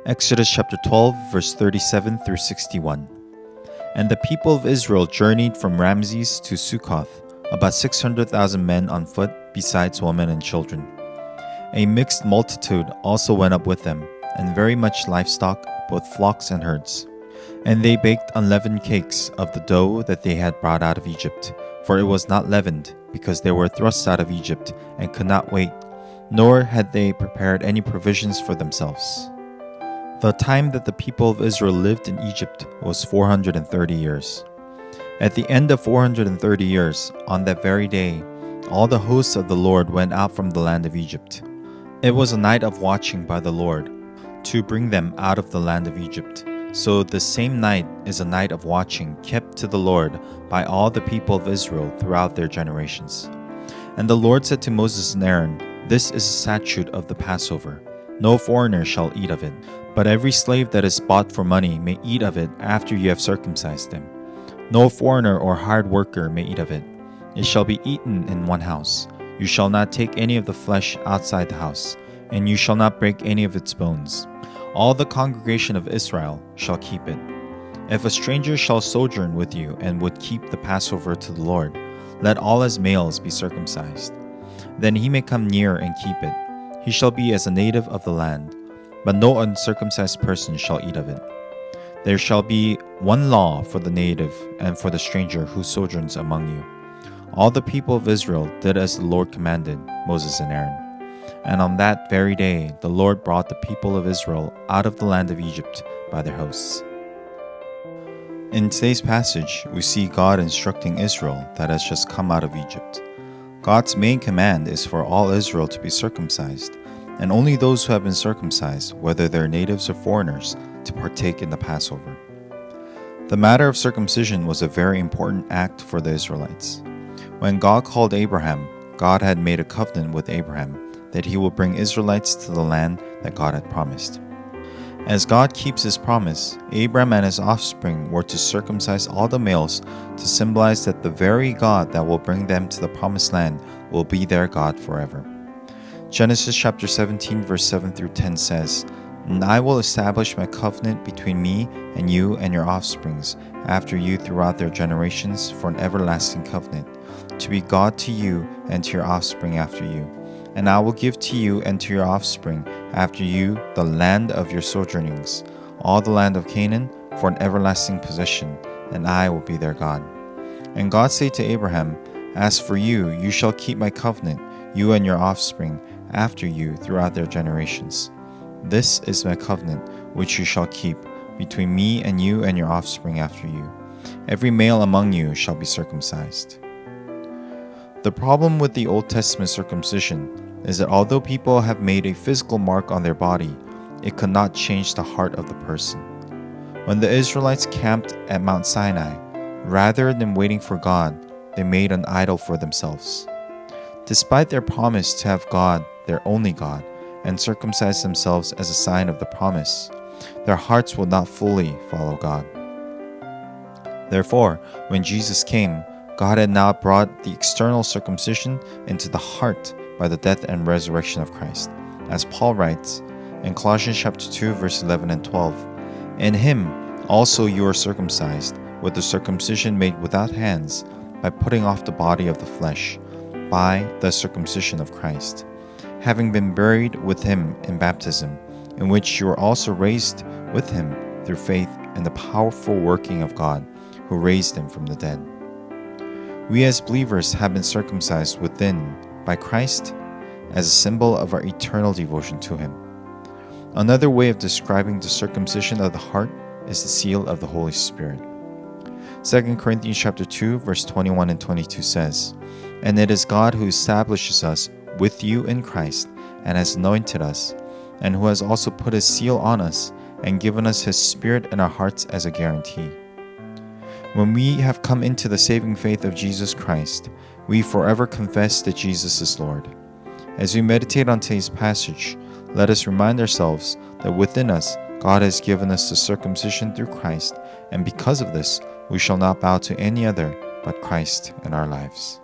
Exodus chapter 12, verse 37 through 61. And the people of Israel journeyed from Ramses to Succoth, about 600,000 men on foot, besides women and children. A mixed multitude also went up with them, and very much livestock, both flocks and herds. And they baked unleavened cakes of the dough that they had brought out of Egypt, for it was not leavened, because they were thrust out of Egypt, and could not wait, nor had they prepared any provisions for themselves. The time that the people of Israel lived in Egypt was 430 years. At the end of 430 years, on that very day, all the hosts of the Lord went out from the land of Egypt. It was a night of watching by the Lord, to bring them out of the land of Egypt. So the same night is a night of watching kept to the Lord by all the people of Israel throughout their generations. And the Lord said to Moses and Aaron, "This is a statute of the Passover. No foreigner shall eat of it, but every slave that is bought for money may eat of it after you have circumcised him. No foreigner or hired worker may eat of it. It shall be eaten in one house. You shall not take any of the flesh outside the house, and you shall not break any of its bones. All the congregation of Israel shall keep it. If a stranger shall sojourn with you and would keep the Passover to the Lord, let all his males be circumcised. Then he may come near and keep it. He shall be as a native of the land, but no uncircumcised person shall eat of it. There shall be one law for the native and for the stranger who sojourns among you." All the people of Israel did as the Lord commanded Moses and Aaron. And on that very day, the Lord brought the people of Israel out of the land of Egypt by their hosts. In today's passage, we see God instructing Israel that has just come out of Egypt. God's main command is for all Israel to be circumcised, and only those who have been circumcised, whether they're natives or foreigners, to partake in the Passover. The matter of circumcision was a very important act for the Israelites. When God called Abraham, God had made a covenant with Abraham that he will bring Israelites to the land that God had promised. As God keeps his promise, Abraham and his offspring were to circumcise all the males to symbolize that the very God that will bring them to the promised land will be their God forever. Genesis chapter 17 verse 7 through 10 says, "And I will establish my covenant between me and you and your offsprings after you throughout their generations for an everlasting covenant, to be God to you and to your offspring after you. And I will give to you and to your offspring after you the land of your sojournings, all the land of Canaan, for an everlasting possession, and I will be their God." And God said to Abraham, "As for you, you shall keep my covenant, you and your offspring after you throughout their generations. This is my covenant which you shall keep between me and you and your offspring after you. Every male among you shall be circumcised." The problem with the Old Testament circumcision is that although people have made a physical mark on their body, it could not change the heart of the person. When the Israelites camped at Mount Sinai, rather than waiting for God, they made an idol for themselves. Despite their promise to have God, their only God, and circumcise themselves as a sign of the promise, their hearts would not fully follow God. Therefore, when Jesus came, God had now brought the external circumcision into the heart by the death and resurrection of Christ. As Paul writes in Colossians chapter 2 verse 11 and 12, "In him also you are circumcised with the circumcision made without hands, by putting off the body of the flesh, by the circumcision of Christ, having been buried with him in baptism, in which you were also raised with him through faith in the powerful working of God, who raised him from the dead." We as believers have been circumcised within by Christ as a symbol of our eternal devotion to him. Another way of describing the circumcision of the heart is the seal of the Holy Spirit. 2 Corinthians chapter 2 verse 21 and 22 says, "And it is God who establishes us with you in Christ and has anointed us, and who has also put his seal on us and given us his Spirit in our hearts as a guarantee." When we have come into the saving faith of Jesus Christ, we forever confess that Jesus is Lord. As we meditate on today's passage, let us remind ourselves that within us, God has given us the circumcision through Christ, and because of this, we shall not bow to any other but Christ in our lives.